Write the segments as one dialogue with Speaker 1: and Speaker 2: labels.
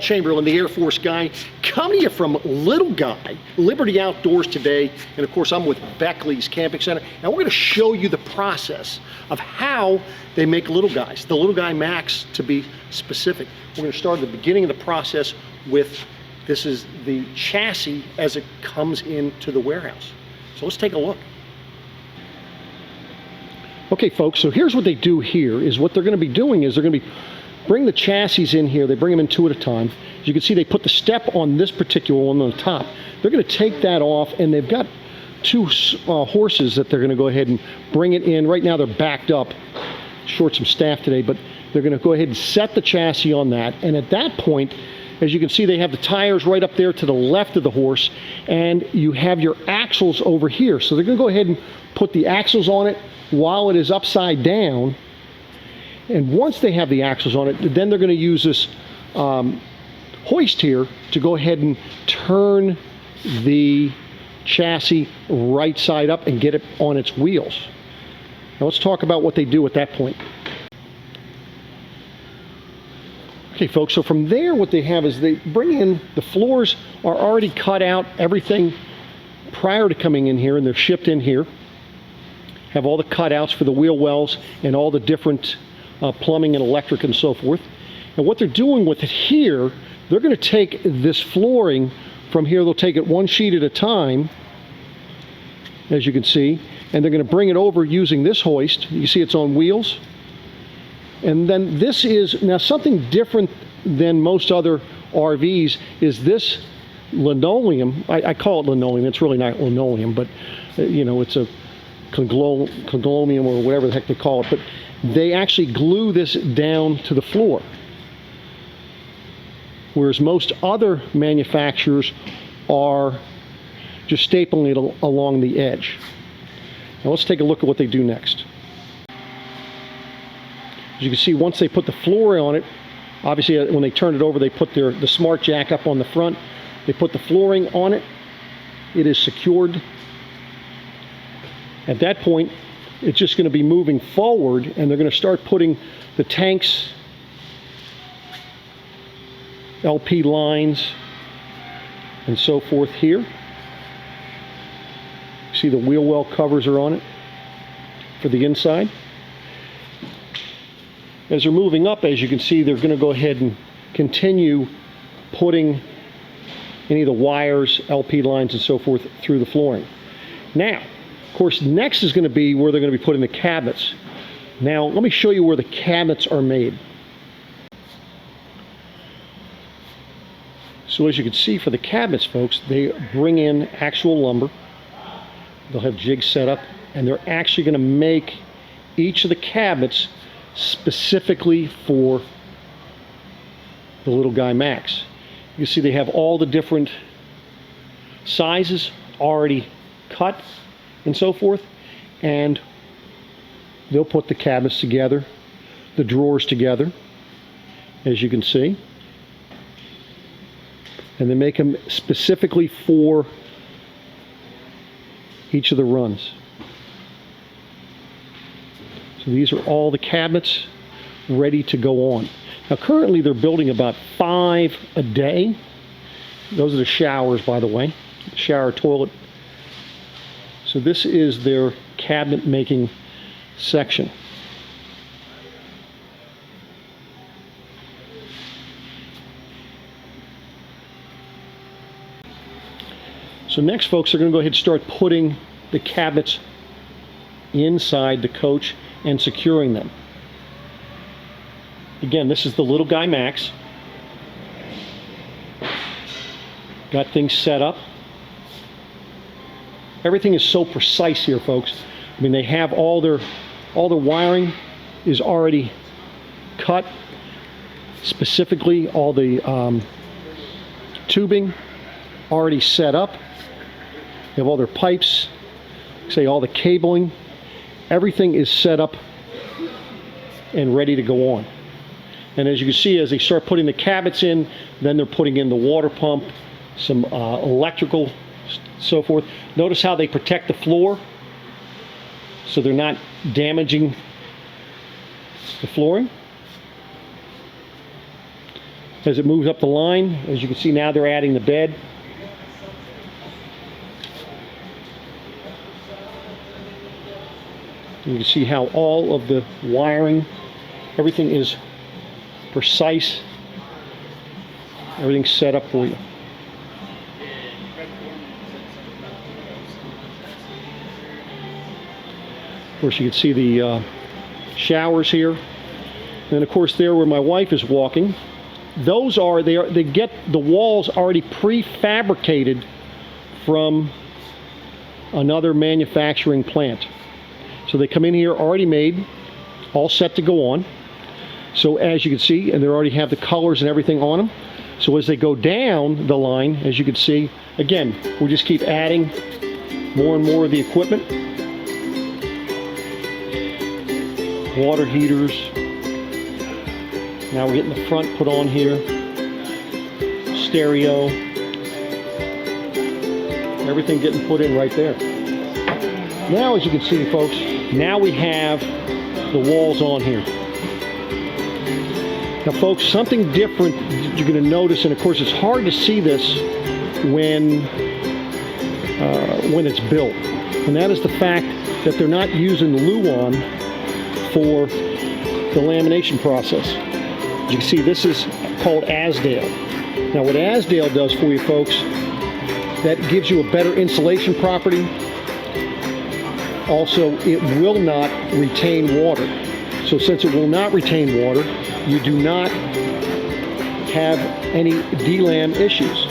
Speaker 1: Chamberlain, the Air Force guy, coming to you from Little Guy, Liberty Outdoors today, and of course I'm with Beckley's Camping Center, and we're going to show you the process of how they make Little Guys, the Little Guy Max to be specific. We're going to start at the beginning of the process with, this is the chassis as it comes into the warehouse. So let's take a look. Okay folks, so here's what they do here, is what they're going to be doing is they're going to be bring the chassis in here. They bring them in two at a time. As you can see, they put the step on this particular one on the top. They're going to take that off, and they've got two horses that they're going to go ahead and bring it in. Right now they're backed up, short some staff today, but they're going to go ahead and set the chassis on that. And at that point, as you can see, they have the tires right up there to the left of the horse, and you have your axles over here. So they're going to go ahead and put the axles on it while it is upside down. And once they have the axles on it, then they're going to use this hoist here to go ahead and turn the chassis right side up and get it on its wheels. Now let's talk about what they do at that point. Okay folks, so from there what they have is they bring in, the floors are already cut out, everything prior to coming in here, and they're shipped in here. Have all the cutouts for the wheel wells and all the different plumbing and electric and so forth. And what they're doing with it here, they're going to take this flooring from here, they'll take it one sheet at a time, as you can see, and they're going to bring it over using this hoist. You see it's on wheels. And then this is, now something different than most other RVs is this linoleum. I call it linoleum, it's really not linoleum, but you know, it's a conglomerate or whatever the heck they call it, but they actually glue this down to the floor. Whereas most other manufacturers are just stapling it along the edge. Now let's take a look at what they do next. As you can see, once they put the floor on it, obviously when they turn it over, they put the smart jack up on the front. They put the flooring on it. It is secured. At that point, it's just going to be moving forward, and they're going to start putting the tanks, LP lines, and so forth here. See the wheel well covers are on it for the inside. As they're moving up, as you can see, they're going to go ahead and continue putting any of the wires, LP lines, and so forth through the flooring. Now, of course, next is going to be where they're going to be putting the cabinets. Now, let me show you where the cabinets are made. So as you can see for the cabinets, folks, they bring in actual lumber. They'll have jigs set up, and they're actually going to make each of the cabinets specifically for the Little Guy Max. You see they have all the different sizes already cut and so forth, and they'll put the cabinets together, the drawers together, as you can see, and they make them specifically for each of the runs. So these are all the cabinets ready to go on. Now currently they're building about 5 a day. Those are the showers, by the way, shower, toilet. So this is their cabinet making section. So next, folks, they're going to go ahead and start putting the cabinets inside the coach and securing them. Again, this is the Little Guy Max. Got things set up. Everything is so precise here, folks. I mean, they have all their wiring is already cut. Specifically, all the tubing already set up. They have all their pipes, say all the cabling. Everything is set up and ready to go on. And as you can see, as they start putting the cabinets in, then they're putting in the water pump, some electrical, so forth. Notice how they protect the floor so they're not damaging the flooring. As it moves up the line, as you can see now, they're adding the bed. You can see how all of the wiring, everything is precise. Everything's set up for you. Of course, you can see the showers here. And of course, there where my wife is walking, those are, they get the walls already prefabricated from another manufacturing plant. So they come in here already made, all set to go on. So as you can see, and they already have the colors and everything on them. So as they go down the line, as you can see, again, we just keep adding more and more of the equipment. Water heaters. Now we're getting the front put on here. Stereo. Everything getting put in right there. Now, as you can see, folks, now we have the walls on here. Now, folks, something different you're going to notice, and of course, it's hard to see this when it's built, and that is the fact that they're not using Luan for the lamination process. As you can see, this is called Azdel. Now, what Azdel does for you, folks, that gives you a better insulation property. Also, it will not retain water. So since it will not retain water, you do not have any DLAM issues.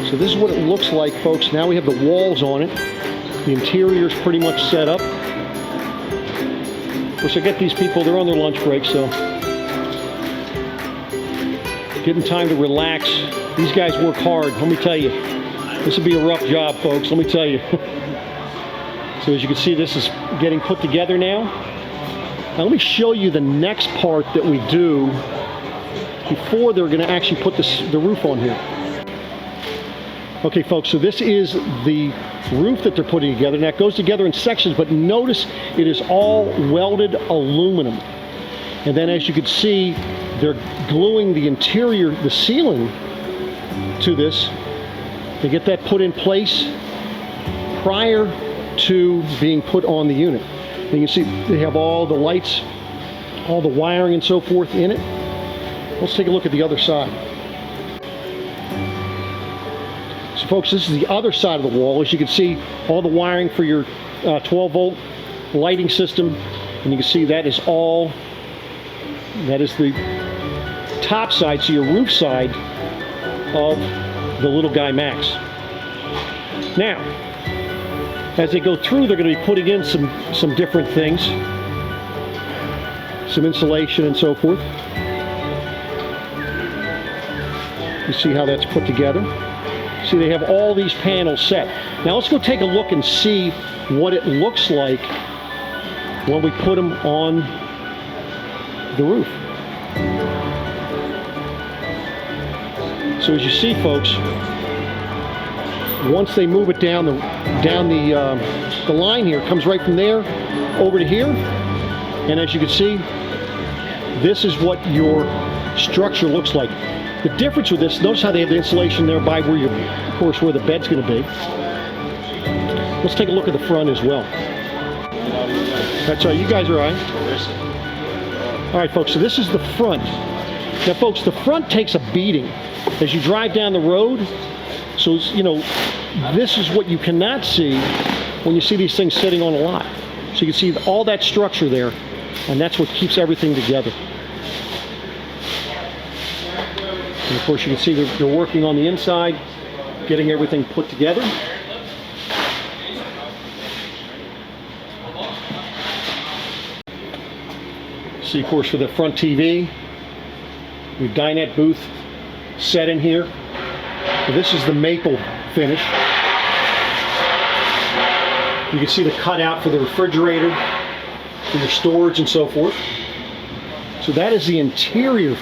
Speaker 1: So this is what it looks like, folks. Now we have the walls on it. The interior is pretty much set up. Of course, I get these people, they're on their lunch break, so getting time to relax. These guys work hard, let me tell you. This will be a rough job, folks, let me tell you. So as you can see, this is getting put together now. Now let me show you the next part that we do before they're going to actually put the roof on here. Okay, folks, so this is the roof that they're putting together. Now it goes together in sections, but notice it is all welded aluminum. And then as you can see, they're gluing the interior, the ceiling to this. They get that put in place prior to being put on the unit. And you can see they have all the lights, all the wiring and so forth in it. Let's take a look at the other side. So folks, this is the other side of the wall. As you can see, all the wiring for your 12-volt lighting system. And you can see that is all, that is the top side, so your roof side of the little guy Max. Now, as they go through, they're going to be putting in some different things, some insulation and so forth. You see how that's put together. See, they have all these panels set. Now let's go take a look and see what it looks like when we put them on the roof. So as you see, folks, once they move it down the line here, it comes right from there over to here. And as you can see, this is what your structure looks like. The difference with this, notice how they have the insulation there by where of course, where the bed's going to be. Let's take a look at the front as well. That's right, you guys are all right. All right, folks, so this is the front. Now, folks, the front takes a beating as you drive down the road. So, you know, this is what you cannot see when you see these things sitting on a lot. So you can see all that structure there, and that's what keeps everything together. And of course, you can see they're working on the inside, getting everything put together. See, of course, for the front TV, we've dinette booth set in here. So this is the maple finish. You can see the cutout for the refrigerator, for your storage and so forth. So that is the interior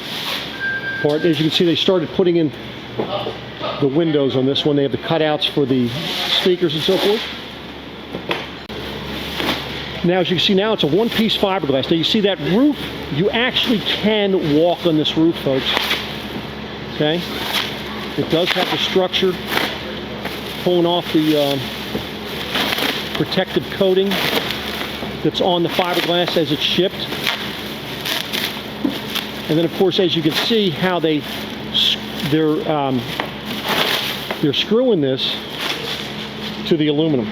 Speaker 1: part. As you can see, they started putting in the windows on this one. They have the cutouts for the speakers and so forth. Now, as you can see, now it's a one-piece fiberglass. Now, you see that roof? You actually can walk on this roof, folks. Okay? It does have the structure pulling off the protective coating that's on the fiberglass as it's shipped. And then, of course, as you can see how they're screwing this to the aluminum.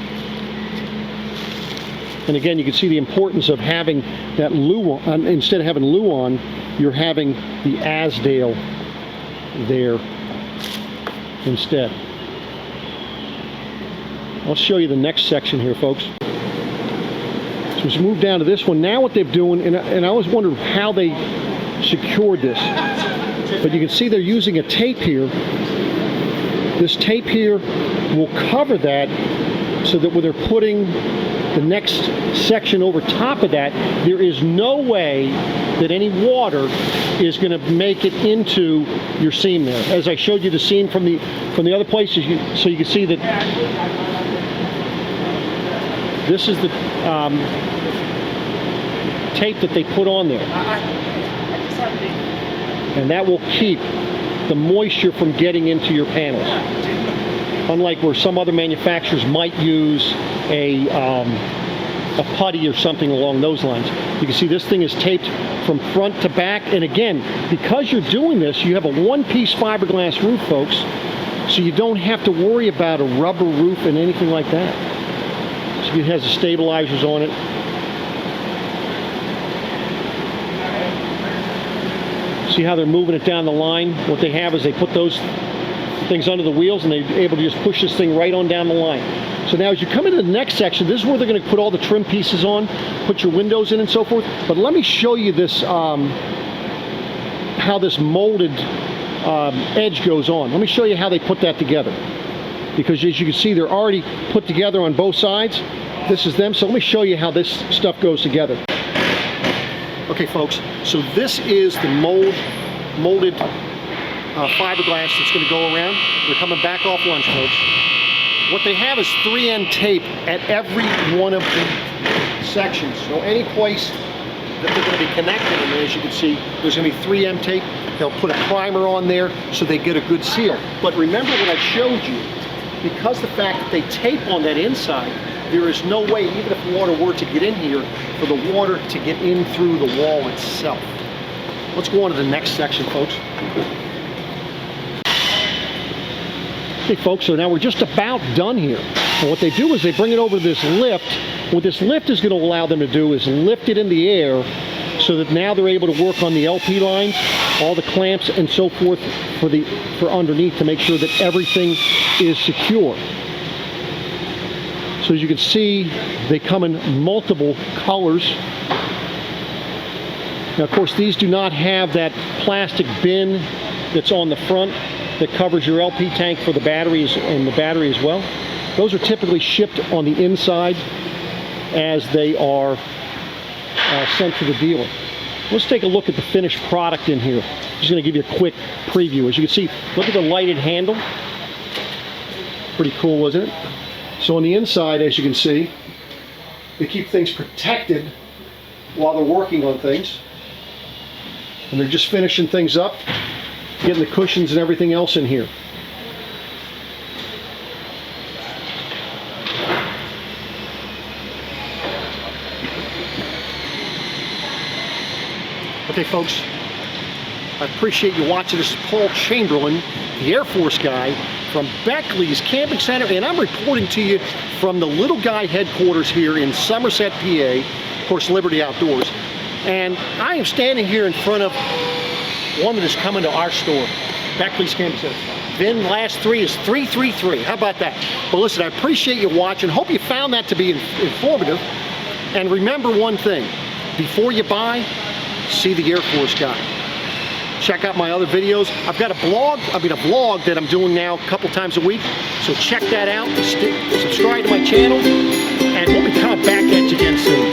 Speaker 1: And again, you can see the importance of having that 𝚑𝚒, instead of having 𝚑𝚒 on, you're having the Asdale there instead. I'll show you the next section here, folks. So as we move down to this one, now what they're doing, and I always wondered how they secured this, but you can see they're using a tape here. This tape here will cover that so that when they're putting the next section over top of that, there is no way that any water is going to make it into your seam there. As I showed you the seam from the other places, so you can see that this is the tape that they put on there. And that will keep the moisture from getting into your panels. Unlike where some other manufacturers might use a putty or something along those lines. You can see this thing is taped from front to back. And again, because you're doing this, you have a one-piece fiberglass roof, folks, so you don't have to worry about a rubber roof and anything like that. So it has the stabilizers on it. See how they're moving it down the line? What they have is they put those things under the wheels and they're able to just push this thing right on down the line. So now as you come into the next section, this is where they're going to put all the trim pieces on, put your windows in and so forth. But let me show you this, how this molded edge goes on. Let me show you how they put that together. Because as you can see, they're already put together on both sides. This is them, so let me show you how this stuff goes together. Okay, folks, so this is the molded fiberglass that's going to go around. We're coming back off lunch, folks. What they have is 3N tape at every one of the sections. So any place that they're going to be connected, and as you can see, there's going to be 3M tape. They'll put a primer on there so they get a good seal. But remember what I showed you, because the fact that they tape on that inside, there is no way, even if water were to get in here, for the water to get in through the wall itself. Let's go on to the next section, folks. Okay, folks, so now we're just about done here. And what they do is they bring it over to this lift. What this lift is going to allow them to do is lift it in the air so that now they're able to work on the LP lines, all the clamps and so forth for underneath to make sure that everything is secure. So as you can see, they come in multiple colors. Now, of course, these do not have that plastic bin that's on the front that covers your LP tank for the batteries and the battery as well. Those are typically shipped on the inside as they are sent to the dealer. Let's take a look at the finished product in here. I'm just going to give you a quick preview. As you can see, look at the lighted handle. Pretty cool, isn't it? So on the inside, as you can see, they keep things protected while they're working on things. And they're just finishing things up, getting the cushions and everything else in here. Okay, folks, I appreciate you watching. This is Paul Chamberlain, the Air Force guy from Beckley's Camping Center, and I'm reporting to you from the Little Guy headquarters here in Somerset, PA, of course, Liberty Outdoors. And I am standing here in front of one that is coming to our store, Beckley's Camping Center. VIN last 3 is 333. How about that? But listen, I appreciate you watching. Hope you found that to be informative. And remember one thing, before you buy, see the Air Force guy. Check out my other videos. I've got a vlog that I'm doing now a couple times a week. So check that out. Subscribe to my channel, and we'll be coming back at you again soon.